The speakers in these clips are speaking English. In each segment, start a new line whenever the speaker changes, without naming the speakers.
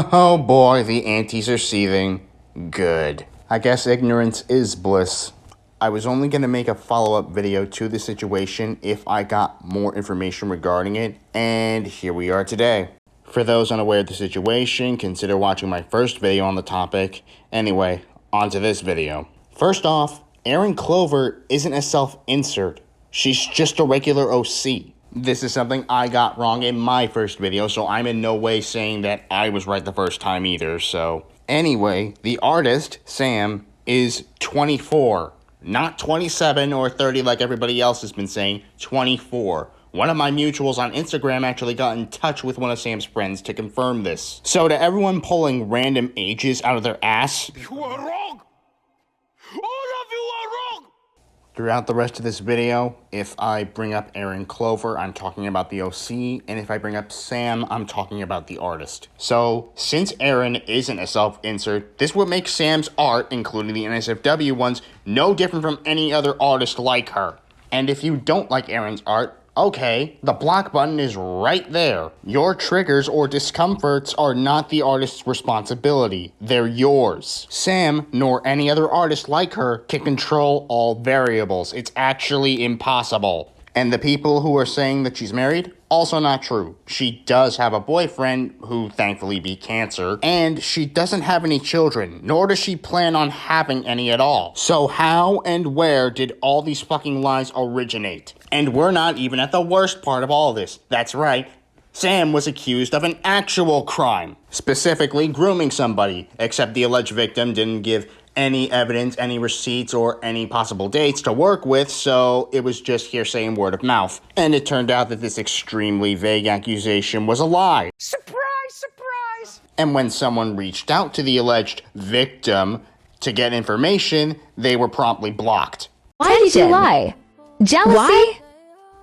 Oh boy, the aunties are seething. Good. I guess ignorance is bliss. I was only going to make a follow-up video to the situation if I got more information regarding it, and here we are today. For those unaware of the situation, consider watching my first video on the topic. Anyway, on to this video. First off, Erin Clover isn't a self-insert. She's just a regular OC. This is something I got wrong in my first video, so I'm in no way saying that I was right the first time either, so. Anyway, the artist, Sam, is 24. Not 27 or 30 like everybody else has been saying, 24. One of my mutuals on Instagram actually got in touch with one of Sam's friends to confirm this. So to everyone pulling random ages out of their ass,
you are wrong! All of you are wrong!
Throughout the rest of this video, if I bring up Erin Clover, I'm talking about the OC, and if I bring up Sam, I'm talking about the artist. So, since Erin isn't a self-insert, this would make Sam's art, including the NSFW ones, no different from any other artist like her. And if you don't like Erin's art, okay, the block button is right there. Your triggers or discomforts are not the artist's responsibility. They're yours. Sam, nor any other artist like her, can control all variables. It's actually impossible. And the people who are saying that she's married, also not true. She does have a boyfriend, who thankfully beat cancer, and she doesn't have any children, nor does she plan on having any at all. So how and where did all these fucking lies originate? And we're not even at the worst part of all this. That's right. Sam was accused of an actual crime, specifically grooming somebody, except the alleged victim didn't give any evidence, any receipts, or any possible dates to work with, so it was just hearsay and word of mouth. And it turned out that this extremely vague accusation was a lie.
Surprise, surprise!
And when someone reached out to the alleged victim to get information, they were promptly blocked.
Why did you lie? Jealousy? Why?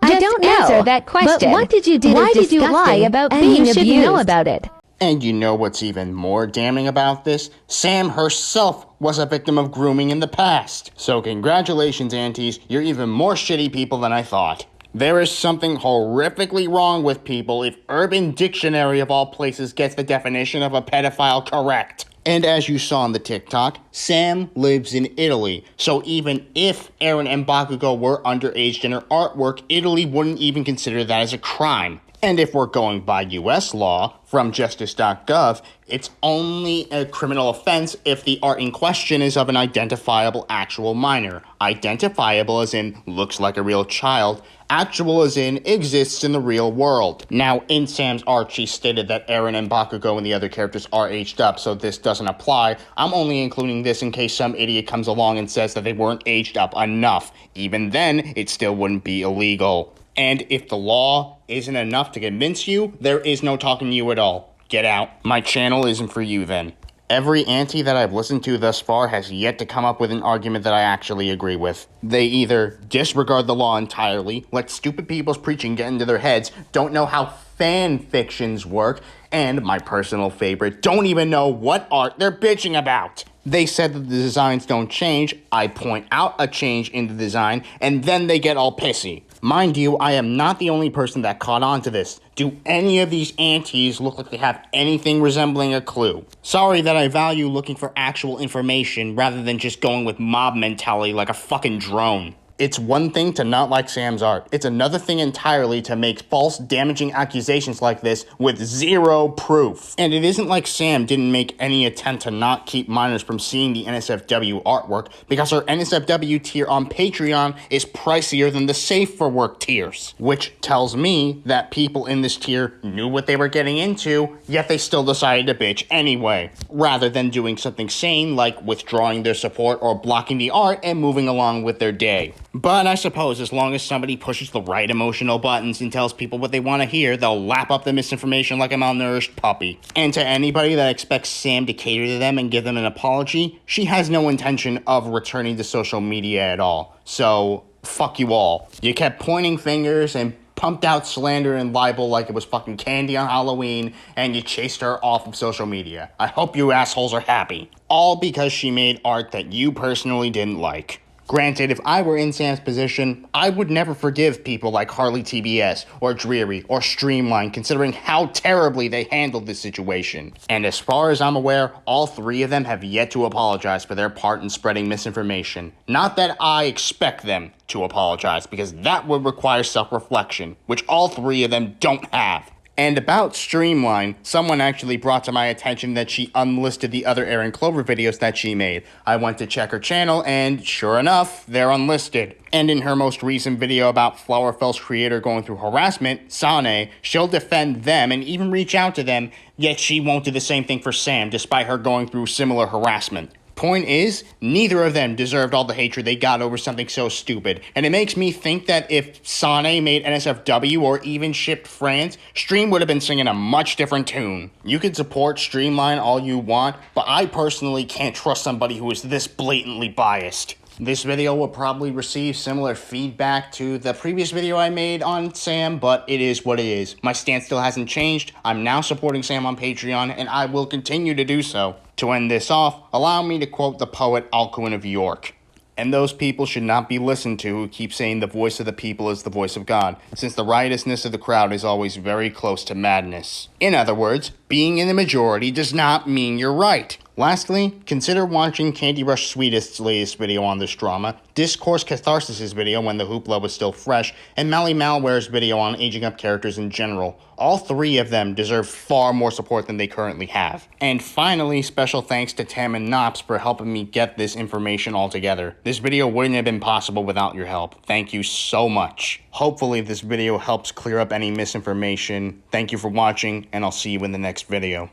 I don't know. Answer that question. But what did you do? Why did you lie about being abused? You should know about it.
And you know what's even more damning about this? Sam herself was a victim of grooming in the past. So congratulations, aunties, you're even more shitty people than I thought. There is something horrifically wrong with people if Urban Dictionary of all places gets the definition of a pedophile correct. And as you saw on the TikTok, Sam lives in Italy. So even if Erin and Bakugo were underage in her artwork, Italy wouldn't even consider that as a crime. And if we're going by US law, from justice.gov, it's only a criminal offense if the art in question is of an identifiable actual minor. Identifiable as in looks like a real child, actual as in exists in the real world. Now, in Sam's art, she stated that Erin and Bakugo and the other characters are aged up, so this doesn't apply. I'm only including this in case some idiot comes along and says that they weren't aged up enough. Even then, it still wouldn't be illegal. And if the law isn't enough to convince you, there is no talking to you at all. Get out. My channel isn't for you then. Every auntie that I've listened to thus far has yet to come up with an argument that I actually agree with. They either disregard the law entirely, let stupid people's preaching get into their heads, don't know how fan fictions work, and, my personal favorite, don't even know what art they're bitching about. They said that the designs don't change, I point out a change in the design, and then they get all pissy. Mind you, I am not the only person that caught on to this. Do any of these aunties look like they have anything resembling a clue? Sorry that I value looking for actual information rather than just going with mob mentality like a fucking drone. It's one thing to not like Sam's art. It's another thing entirely to make false, damaging accusations like this with zero proof. And it isn't like Sam didn't make any attempt to not keep minors from seeing the NSFW artwork, because her NSFW tier on Patreon is pricier than the Safe for Work tiers. Which tells me that people in this tier knew what they were getting into, yet they still decided to bitch anyway, rather than doing something sane like withdrawing their support or blocking the art and moving along with their day. But I suppose as long as somebody pushes the right emotional buttons and tells people what they want to hear, they'll lap up the misinformation like a malnourished puppy. And to anybody that expects Sam to cater to them and give them an apology, she has no intention of returning to social media at all. So, fuck you all. You kept pointing fingers and pumped out slander and libel like it was fucking candy on Halloween, and you chased her off of social media. I hope you assholes are happy. All because she made art that you personally didn't like. Granted, if I were in Sam's position, I would never forgive people like Harley TBS, or Dreary, or Streamline, considering how terribly they handled this situation. And as far as I'm aware, all three of them have yet to apologize for their part in spreading misinformation. Not that I expect them to apologize, because that would require self-reflection, which all three of them don't have. And about Streamline, someone actually brought to my attention that she unlisted the other Erin Clover videos that she made. I went to check her channel, and sure enough, they're unlisted. And in her most recent video about Flowerfell's creator going through harassment, Sane, she'll defend them and even reach out to them, yet she won't do the same thing for Sam, despite her going through similar harassment. Point is, neither of them deserved all the hatred they got over something so stupid, and it makes me think that if Sane made NSFW or even shipped France, Stream would have been singing a much different tune. You can support Streamline all you want, but I personally can't trust somebody who is this blatantly biased. This video will probably receive similar feedback to the previous video I made on Sam, but it is what it is. My stance still hasn't changed. I'm now supporting Sam on Patreon, and I will continue to do so. To end this off, allow me to quote the poet Alcuin of York. And those people should not be listened to who keep saying the voice of the people is the voice of God, since the riotousness of the crowd is always very close to madness. In other words, being in the majority does not mean you're right. Lastly, consider watching Candy Rush Sweetest's latest video on this drama, Discourse Catharsis' video when the hoopla was still fresh, and Mally Malware's video on aging up characters in general. All three of them deserve far more support than they currently have. And finally, special thanks to Tam and Knops for helping me get this information all together. This video wouldn't have been possible without your help. Thank you so much. Hopefully this video helps clear up any misinformation. Thank you for watching, and I'll see you in the next video.